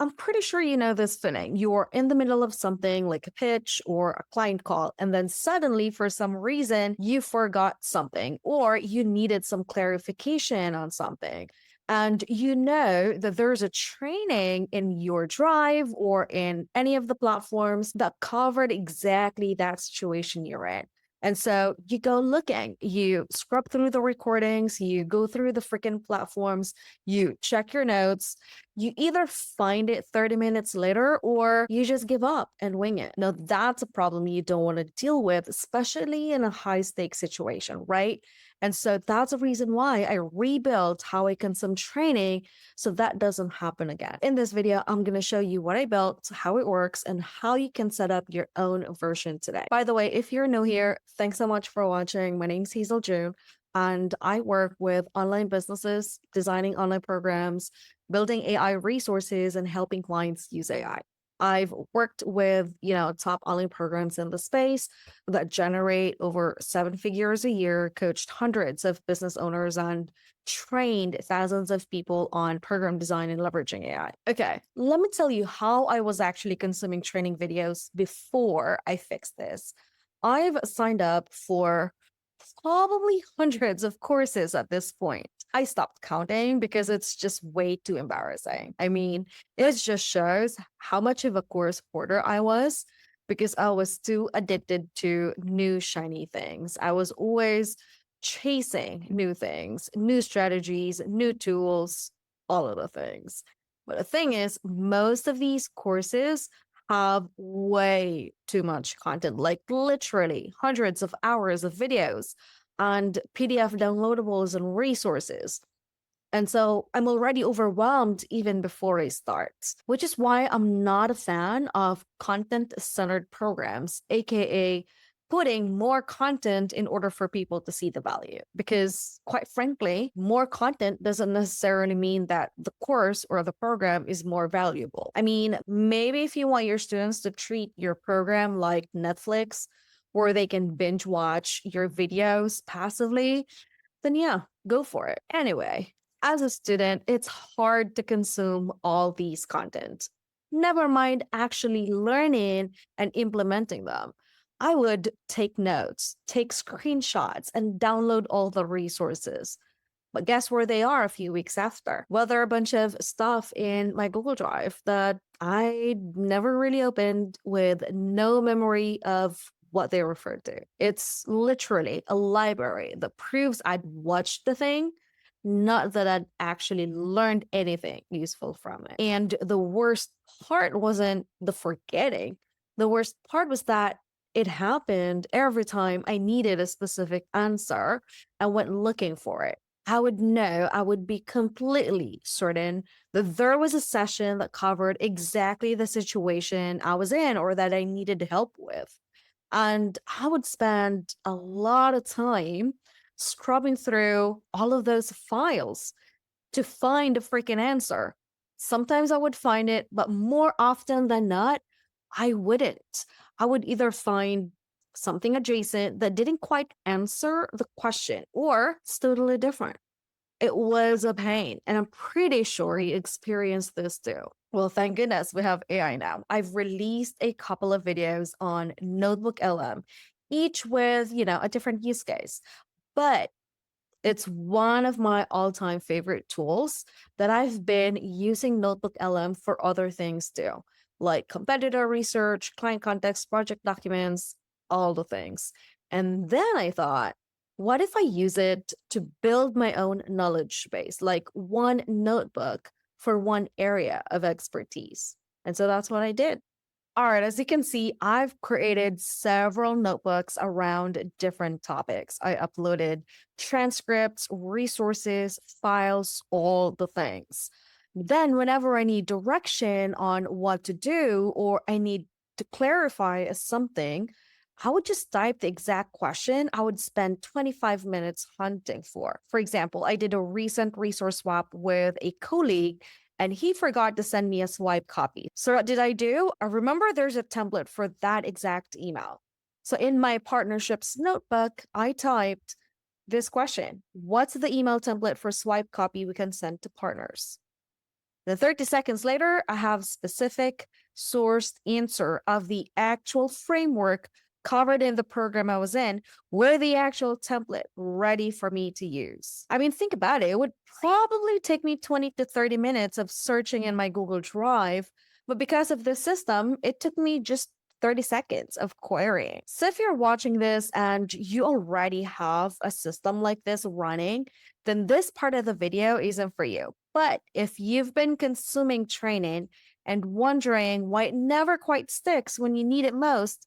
I'm pretty sure you know this feeling. You're in the middle of something like a pitch or a client call, and then suddenly, for some reason, you forgot something or you needed some clarification on something. And you know that there's a training in your Drive or in any of the platforms that covered exactly that situation you're in. And so you go looking, you scrub through the recordings, you go through the freaking platforms, you check your notes, you either find it 30 minutes later or you just give up and wing it. Now, that's a problem you don't want to deal with, especially in a high stakes situation, right? And so that's a reason why I rebuilt how I consume training so that doesn't happen again. In this video, I'm going to show you what I built, how it works, and how you can set up your own version today. By the way, if you're new here, thanks so much for watching. My name is Hazel June, and I work with online businesses, designing online programs, building AI resources, and helping clients use AI. I've worked with, top online programs in the space that generate over 7 figures a year, coached hundreds of business owners, and trained thousands of people on program design and leveraging AI. Okay, let me tell you how I was actually consuming training videos before I fixed this. I've signed up for probably hundreds of courses at this point. I stopped counting because it's just way too embarrassing. I mean, it just shows how much of a course hoarder I was because I was too addicted to new shiny things. I was always chasing new things, new strategies, new tools, all of the things. But the thing is, most of these courses have way too much content, like literally hundreds of hours of videos and PDF downloadables and resources. And so I'm already overwhelmed even before I start, which is why I'm not a fan of content centered programs, AKA putting more content in order for people to see the value. Because quite frankly, more content doesn't necessarily mean that the course or the program is more valuable. I mean, maybe if you want your students to treat your program like Netflix, where they can binge watch your videos passively, then yeah, go for it. Anyway, as a student, it's hard to consume all these content. Never mind actually learning and implementing them. I would take notes, take screenshots, and download all the resources. But guess where they are a few weeks after? Well, there are a bunch of stuff in my Google Drive that I never really opened with no memory of what they referred to. It's literally a library that proves I'd watched the thing, not that I'd actually learned anything useful from it. And the worst part wasn't the forgetting. The worst part was that it happened every time I needed a specific answer and went looking for it. I would know, I would be completely certain that there was a session that covered exactly the situation I was in or that I needed help with. And I would spend a lot of time scrubbing through all of those files to find a freaking answer. Sometimes I would find it, but more often than not, I wouldn't. I would either find something adjacent that didn't quite answer the question or it's totally different. It was a pain, and I'm pretty sure he experienced this too. Well, thank goodness we have AI now. I've released a couple of videos on NotebookLM, each with, a different use case. But it's one of my all-time favorite tools that I've been using NotebookLM for other things too, like competitor research, client context, project documents, all the things. And then I thought, what if I use it to build my own knowledge base, like one notebook for one area of expertise? And so that's what I did. All right, as you can see, I've created several notebooks around different topics. I uploaded transcripts, resources, files, all the things. Then, whenever I need direction on what to do or I need to clarify something, I would just type the exact question I would spend 25 minutes hunting for. For example, I did a recent resource swap with a colleague and he forgot to send me a swipe copy. So what did I do? I remember there's a template for that exact email. So in my partnerships notebook, I typed this question: what's the email template for swipe copy we can send to partners? Then 30 seconds later, I have specific sourced answer of the actual framework covered in the program I was in with the actual template ready for me to use. I mean, think about it. It would probably take me 20 to 30 minutes of searching in my Google Drive, but because of this system, it took me just 30 seconds of querying. So if you're watching this and you already have a system like this running, then this part of the video isn't for you. But if you've been consuming training and wondering why it never quite sticks when you need it most,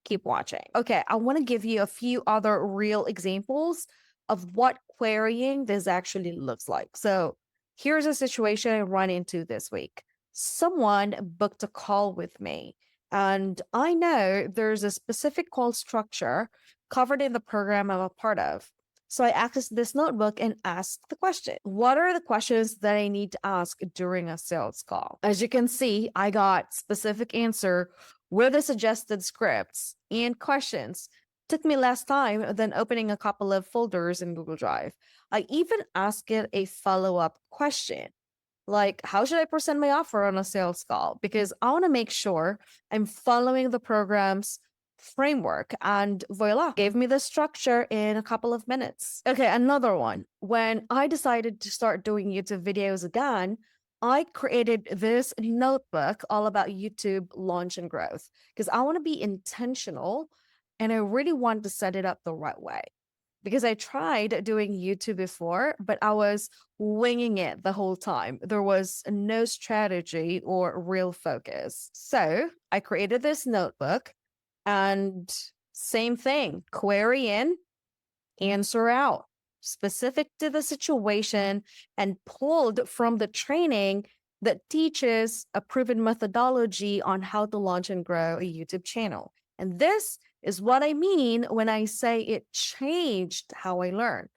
keep watching. Okay, I want to give you a few other real examples of what querying this actually looks like. So here's a situation I run into this week. Someone booked a call with me, and I know there's a specific call structure covered in the program I'm a part of. So I accessed this notebook and asked the question. What are the questions that I need to ask during a sales call? As you can see, I got specific answer with the suggested scripts and questions. Took me less time than opening a couple of folders in Google Drive. I even asked it a follow-up question like, how should I present my offer on a sales call? Because I want to make sure I'm following the program's framework. And voila, gave me the structure in a couple of minutes. Okay, another one. When I decided to start doing YouTube videos again, I created this notebook all about YouTube launch and growth because I want to be intentional and I really want to set it up the right way because I tried doing YouTube before, but I was winging it the whole time. There was no strategy or real focus. So I created this notebook and same thing, query in, answer out, specific to the situation and pulled from the training that teaches a proven methodology on how to launch and grow a YouTube channel. And this is what I mean when I say it changed how I learn.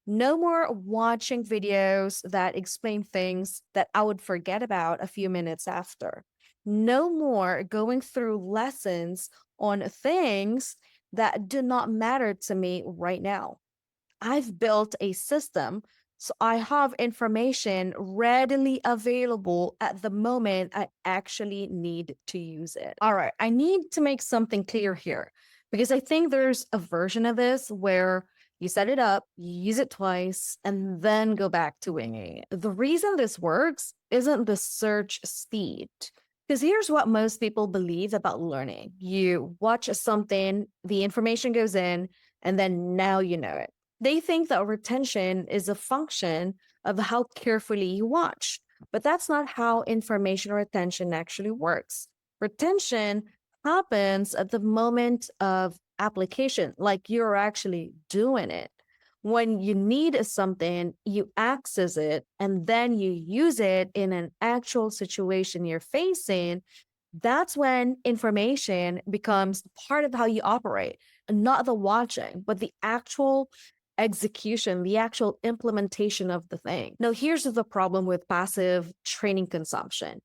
No more watching videos that explain things that I would forget about a few minutes after. No more going through lessons on things that do not matter to me right now. I've built a system so I have information readily available at the moment I actually need to use it. All right, I need to make something clear here because I think there's a version of this where you set it up, you use it twice, and then go back to winging it. The reason this works isn't the search speed. Because here's what most people believe about learning. You watch something, the information goes in, and then now you know it. They think that retention is a function of how carefully you watch, but that's not how information retention actually works. Retention happens at the moment of application, like you're actually doing it. When you need something, you access it and then you use it in an actual situation you're facing. That's when information becomes part of how you operate, not the watching, but the actual execution, the actual implementation of the thing. Now, here's the problem with passive training consumption.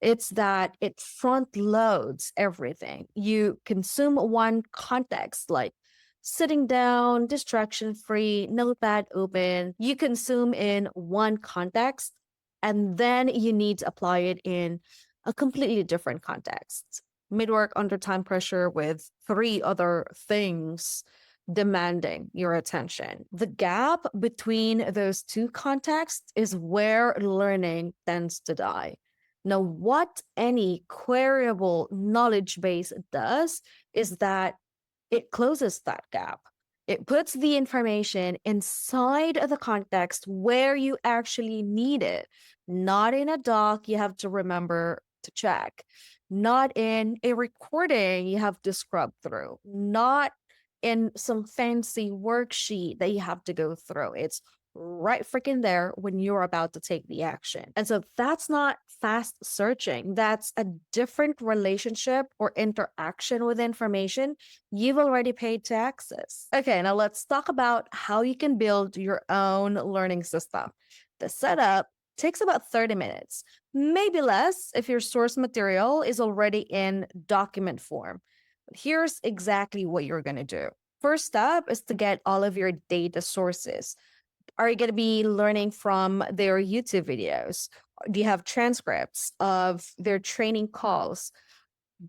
It's that it front loads everything. You consume one context, like sitting down, distraction free, notepad open. You consume in one context, and then you need to apply it in a completely different context. Mid-work under time pressure with three other things demanding your attention. The gap between those two contexts is where learning tends to die. Now, what any queryable knowledge base does is that it closes that gap. It puts the information inside of the context where you actually need it, not in a doc you have to remember to check, not in a recording you have to scrub through, not in some fancy worksheet that you have to go through. It's right freaking there when you're about to take the action. And so that's not fast searching. That's a different relationship or interaction with information you've already paid to access. Okay, now let's talk about how you can build your own learning system. The setup takes about 30 minutes, maybe less if your source material is already in document form. But here's exactly what you're going to do. First step is to get all of your data sources. Are you going to be learning from their YouTube videos? Do you have transcripts of their training calls?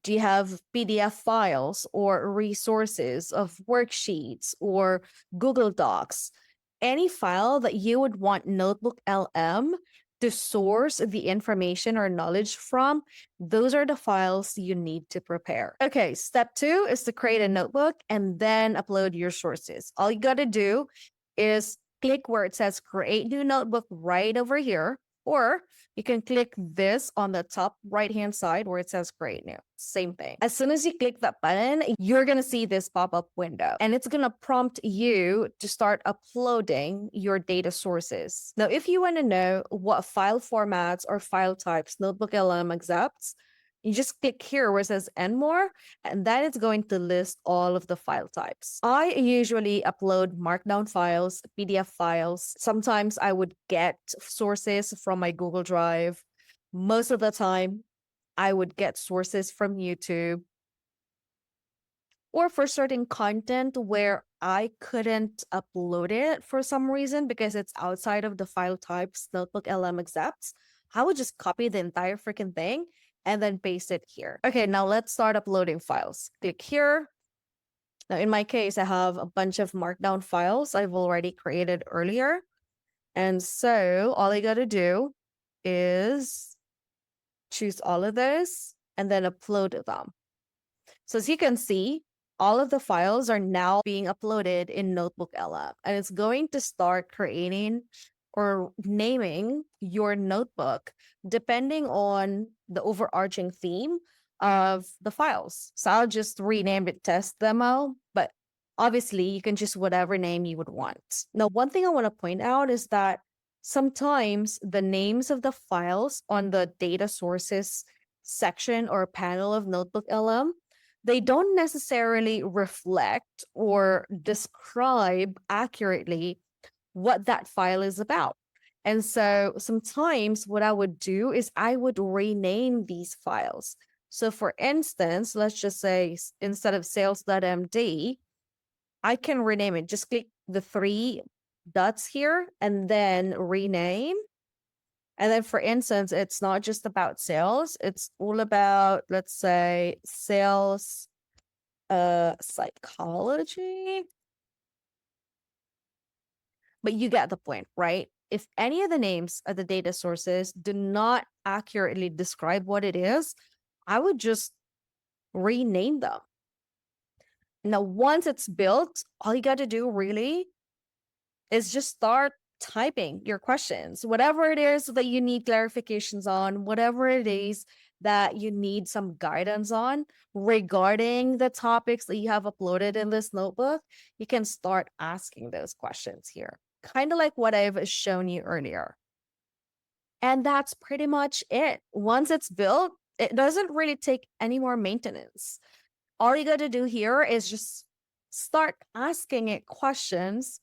Do you have PDF files or resources of worksheets or Google Docs? Any file that you would want Notebook LM to source the information or knowledge from, those are the files you need to prepare. Okay, step 2 is to create a notebook and then upload your sources. All you got to do is click where it says create new notebook right over here, or you can click this on the top right hand side where it says create new. Same thing. As soon as you click that button, you're going to see this pop up window and it's going to prompt you to start uploading your data sources. Now, if you want to know what file formats or file types NotebookLM accepts, you just click here where it says and more, and then it's going to list all of the file types. I usually upload markdown files, PDF files. Sometimes I would get sources from my Google Drive. Most of the time, I would get sources from YouTube, or for certain content where I couldn't upload it for some reason because it's outside of the file types NotebookLM accepts, I would just copy the entire freaking thing and then paste it here. Okay, now let's start uploading files. Click here. Now, in my case, I have a bunch of markdown files I've already created earlier. And so all I got to do is choose all of this and then upload them. So as you can see, all of the files are now being uploaded in NotebookLM, and it's going to start creating or naming your notebook depending on the overarching theme of the files. So I'll just rename it test demo, but obviously you can choose whatever name you would want. Now, one thing I want to point out is that sometimes the names of the files on the data sources section or panel of NotebookLM, they don't necessarily reflect or describe accurately what that file is about. And so sometimes what I would do is I would rename these files. So for instance, let's just say instead of sales.md, I can rename it. Just click the 3 dots here and then rename. And then, for instance, it's not just about sales, it's all about, let's say, sales psychology. But you get the point, right? If any of the names of the data sources do not accurately describe what it is, I would just rename them. Now, once it's built, all you got to do really is just start typing your questions, whatever it is that you need clarifications on, whatever it is that you need some guidance on regarding the topics that you have uploaded in this notebook, you can start asking those questions here, kind of like what I've shown you earlier. And that's pretty much it. Once it's built, it doesn't really take any more maintenance. All you got to do here is just start asking it questions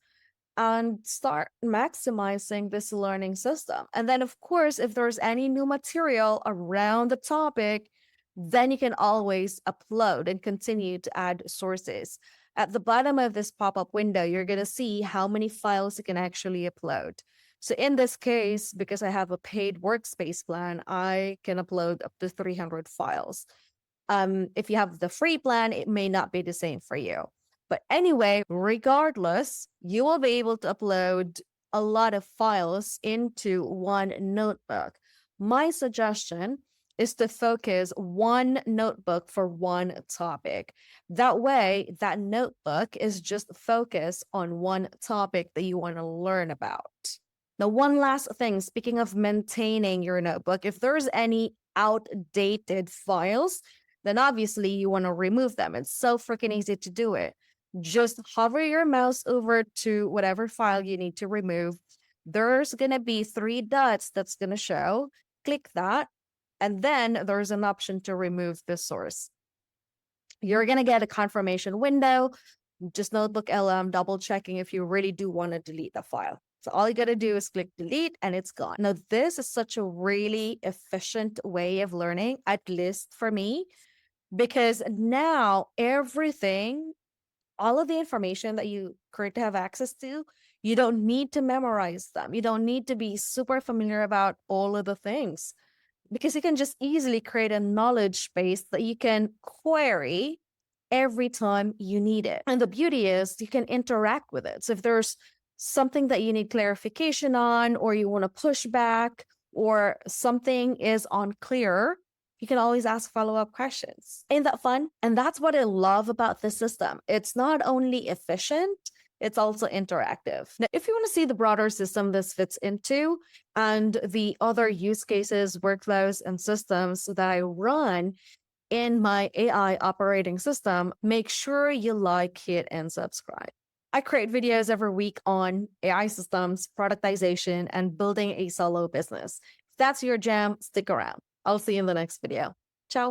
and start maximizing this learning system. And then, of course, if there's any new material around the topic, then you can always upload and continue to add sources. At the bottom of this pop-up window, you're going to see how many files you can actually upload. So in this case, because I have a paid workspace plan, I can upload up to 300 files. If you have the free plan, it may not be the same for you. But anyway, regardless, you will be able to upload a lot of files into one notebook. My suggestion is to focus one notebook for one topic. That way, that notebook is just focused on one topic that you want to learn about. Now, one last thing, speaking of maintaining your notebook, if there's any outdated files, then obviously you want to remove them. It's so freaking easy to do it. Just hover your mouse over to whatever file you need to remove. There's going to be 3 dots that's going to show. Click that. And then there's an option to remove the source. You're going to get a confirmation window. Just NotebookLM double checking if you really do want to delete the file. So all you got to do is click delete and it's gone. Now, this is such a really efficient way of learning, at least for me, because now everything, all of the information that you currently have access to, You don't need to memorize them. You don't need to be super familiar about all of the things because you can just easily create a knowledge base that you can query every time you need it. And the beauty is you can interact with it. So if there's something that you need clarification on, or you want to push back, or something is unclear, you can always ask follow-up questions. Ain't that fun? And that's what I love about this system. It's not only efficient, it's also interactive. Now, if you want to see the broader system this fits into and the other use cases, workflows, and systems that I run in my AI operating system, make sure you like, hit, and subscribe. I create videos every week on AI systems, productization, and building a solo business. If that's your jam, stick around. I'll see you in the next video. Ciao.